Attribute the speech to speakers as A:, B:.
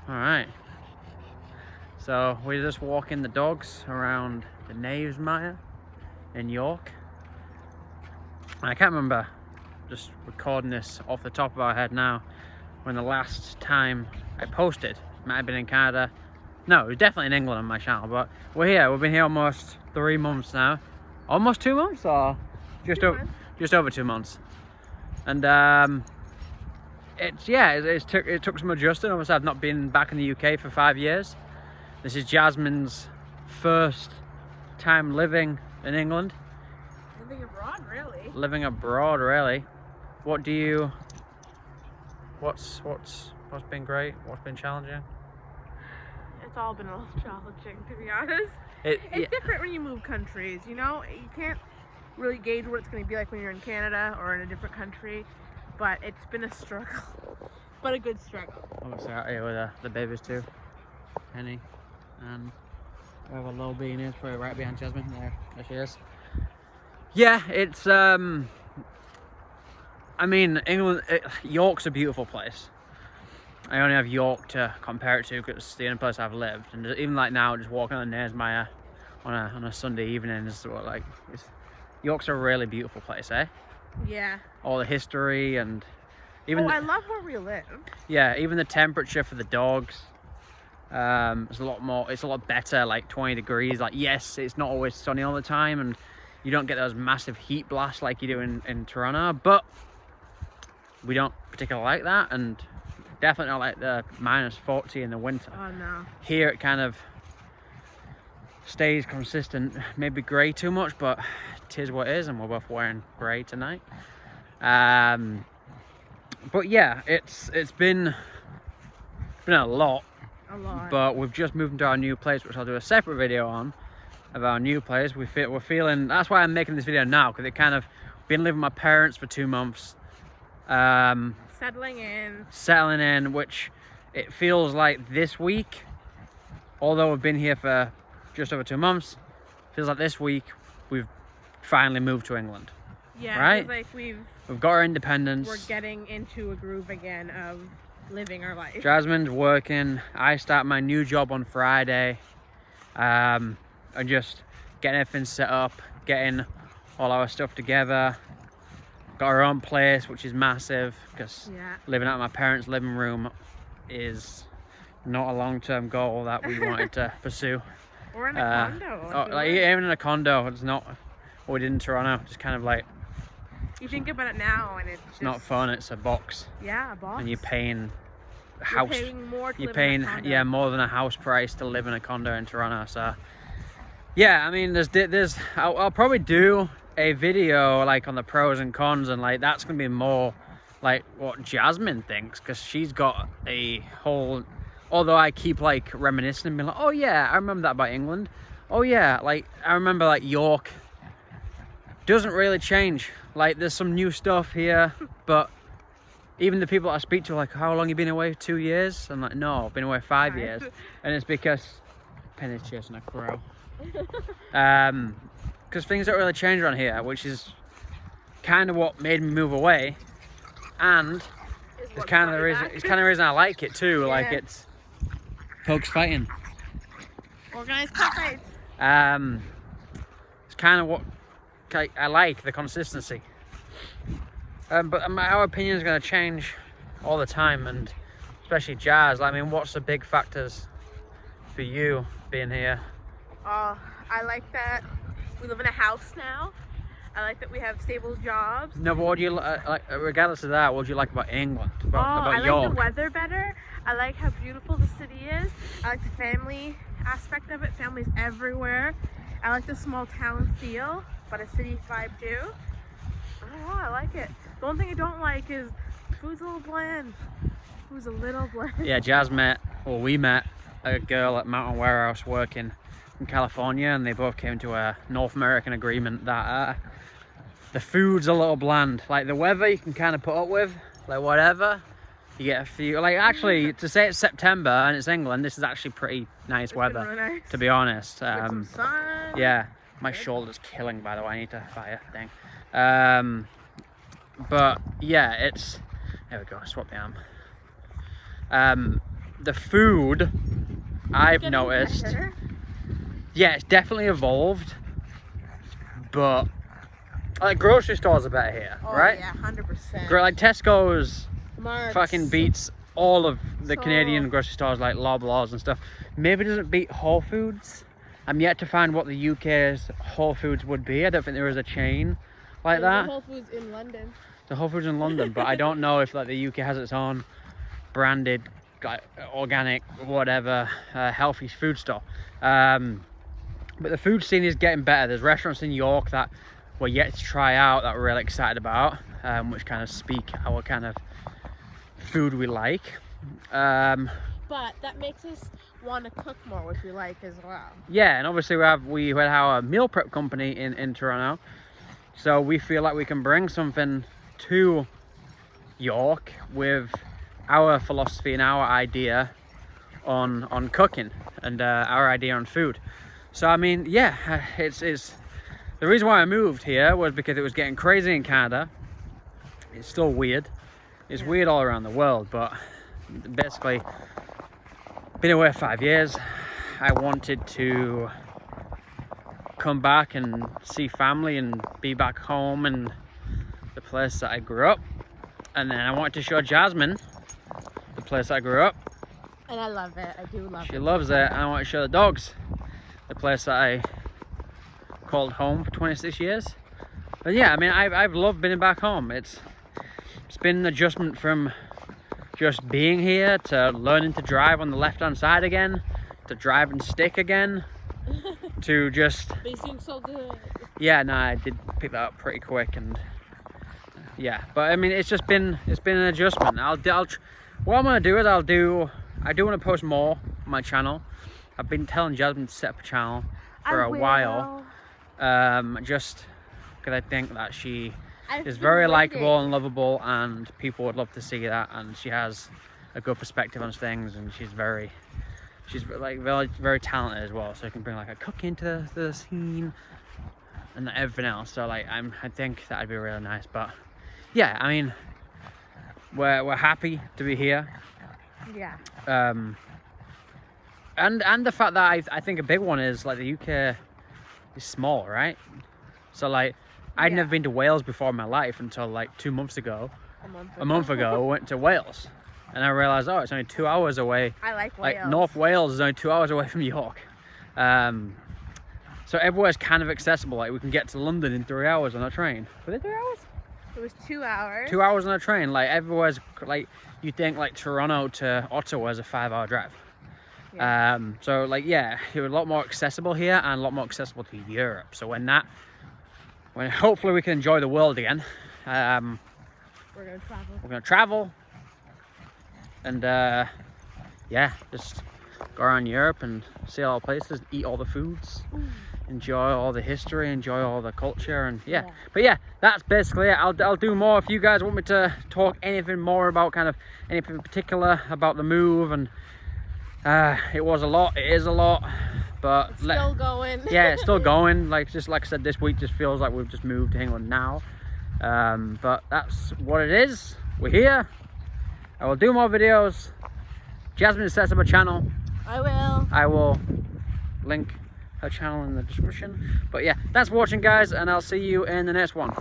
A: Alright. So we're just walking the dogs around the Knavesmire in York. And I can't remember, just recording this off the top of our head now, when the last time I posted. Might have been in Canada. No, it was definitely in England on my channel, but we're here. We've been here almost 3 months now. Almost 2 months, or just over 2 months. And it took some adjusting. Obviously, I've not been back in the UK for 5 years. This is Jasmine's first time living in England.
B: Living abroad, really.
A: Living abroad, really. What's been great? What's been challenging?
B: It's all been a little challenging, to be honest.
A: It's
B: different when you move countries, you know? You can't really gauge what it's going to be like when you're in Canada or in a different country, but it's been a struggle. But a good struggle.
A: Obviously out here with the babies too. Penny and we have a little beanie probably right behind Jasmine. There she is. Yeah, it's I mean, England, York's a beautiful place. I only have York to compare it to because it's the only place I've lived, and even like now, just walking on the Knavesmire on a Sunday evening is like, York's a really beautiful place, eh?
B: Yeah.
A: All the history and even.
B: I love where we live.
A: Yeah, even the temperature for the dogs. It's a lot better, like 20 degrees. Like, yes, it's not always sunny all the time, and you don't get those massive heat blasts like you do in Toronto, but we don't particularly like that, and definitely not like the -40 in the winter.
B: Oh no.
A: Here it kind of stays consistent, maybe grey too much, but it is what it is, and we're both wearing grey tonight. But yeah, it's been a lot. But we've just moved into our new place, which I'll do a separate video on, of our new place. We're feeling, that's why I'm making this video now, because it kind of been living with my parents for 2 months.
B: Settling in,
A: which it feels like this week, although we've been here for just over 2 months, feels like this week we've finally moved to England.
B: Yeah,
A: right?
B: It feels like
A: we've got our independence.
B: We're getting into a groove again of living our life.
A: Jasmine's working. I start my new job on Friday. And just getting everything set up, getting all our stuff together. Got our own place, which is massive, because living out of my parents' living room is not a long-term goal that we wanted to pursue.
B: Or in a condo.
A: Like even in a condo, it's not what we did in Toronto. Just kind of like,
B: you think about it now, and it's
A: not fun. It's a box.
B: Yeah, a box.
A: And you're paying
B: more to live in a condo.
A: Yeah, more than a house price to live in a condo in Toronto. So yeah, I mean, I'll probably do a video like on the pros and cons, and like that's gonna be more like what Jasmine thinks, because she's got a whole, although I keep like reminiscing and being like, oh yeah, I remember that about England. Oh yeah, like I remember like York doesn't really change. Like there's some new stuff here, but even the people I speak to are like, how long you been away? 2 years? I'm like, no, I've been away 5 years. And it's because Penny's chasing a crow. Because things don't really change around here, which is kind of what made me move away, and it's kind of the reason I like it too. Yeah. Like it's folks fighting,
B: organized fights.
A: It's kind of what I like, the consistency. But our opinion is going to change all the time, and especially Jazz. I mean, what's the big factors for you being here?
B: I like that we live in a house now. I like that we have stable jobs.
A: No, but what do you like? Regardless of that, what do you like about England?
B: I
A: York?
B: like the weather better. I like how beautiful the city is. I like the family aspect of it. Families everywhere. I like the small town feel, but a city vibe too. I don't know, I like it. The one thing I don't like is food's a little bland. Food's a little bland.
A: Yeah, we met a girl at Mountain Warehouse working in California, and they both came to a North American agreement that the food's a little bland. Like the weather you can kind of put up with, like whatever. You get a few, like actually to say it's September and it's England, this is actually pretty nice weather, really nice. To be honest.
B: Some sun.
A: Yeah, my shoulder's killing, by the way. I need to fire thing. But yeah, there we go, I swapped the arm. the food I've
B: Getting
A: noticed,
B: better.
A: yeah, it's definitely evolved, but like grocery stores are better here,
B: Oh,
A: right?
B: yeah, 100%.
A: Like Tesco's
B: Marks.
A: fucking beats all of the
B: So-
A: Canadian grocery stores like Loblaws and stuff. Maybe it doesn't beat Whole Foods. I'm yet to find what the UK's Whole Foods would be. I don't think there is a chain like
B: There's a
A: that.
B: Whole Foods in London.
A: The Whole Foods in London, but I don't know if like the UK has its own branded, like organic, whatever, healthy food store. But the food scene is getting better. There's restaurants in York that we're yet to try out that we're really excited about, which kind of speak our kind of food we like.
B: But that makes us want to cook more, which we like as well.
A: Yeah, and obviously we had our meal prep company in Toronto, so we feel like we can bring something to York with our philosophy and our idea on cooking and our idea on food. So I mean, yeah, it's the reason why I moved here was because it was getting crazy in Canada. It's still weird. It's weird all around the world, but basically been away 5 years. I wanted to come back and see family and be back home and the place that I grew up. And then I wanted to show Jasmine the place I grew up.
B: And I love it. I do love it.
A: She loves it. And I want to show the dogs the place that I called home for 26 years. But yeah, I mean, I've loved being back home. It's been an adjustment from just being here to learning to drive on the left-hand side again, to driving stick again, to just...
B: But you seem so good.
A: Yeah, no, I did pick that up pretty quick, and yeah. But I mean, it's been an adjustment. What I'm gonna do is I do want to post more on my channel. I've been telling Jasmine to set up a channel for a while, just because I think that she is very likable and lovable, and people would love to see that, and she has a good perspective on things, and she's like very talented as well, so you can bring like a cook into the scene and everything else. So like I think that'd be really nice. But yeah, I mean, we're happy to be here.
B: Yeah.
A: And the fact that I think a big one is like the UK is small, right? So like I'd never been to Wales before in my life until like 2 months ago. A month ago, I went to Wales, and I realized, oh, it's only 2 hours away.
B: I like Wales.
A: Like North Wales is only 2 hours away from York. So everywhere's kind of accessible. Like we can get to London in 3 hours on a train. Was it 3 hours?
B: It was 2 hours.
A: 2 hours on a train. Like everywhere's like, you think like Toronto to Ottawa is a 5-hour drive.
B: Yeah.
A: So like, yeah, it was a lot more accessible here and a lot more accessible to Europe. So when hopefully we can enjoy the world again,
B: We're gonna
A: travel and yeah, just go around Europe and see all the places, eat all the foods, enjoy all the history, enjoy all the culture, and yeah. But yeah, that's basically it. I'll do more if you guys want me to talk anything more about kind of anything in particular about the move. And it was a lot, it is a lot, but
B: it's still going.
A: Yeah, it's still going. Like I said, this week just feels like we've just moved to England now. But that's what it is. We're here. I will do more videos. Jasmine sets up a channel.
B: I
A: will link her channel in the description. But yeah, thanks for watching, guys, and I'll see you in the next one.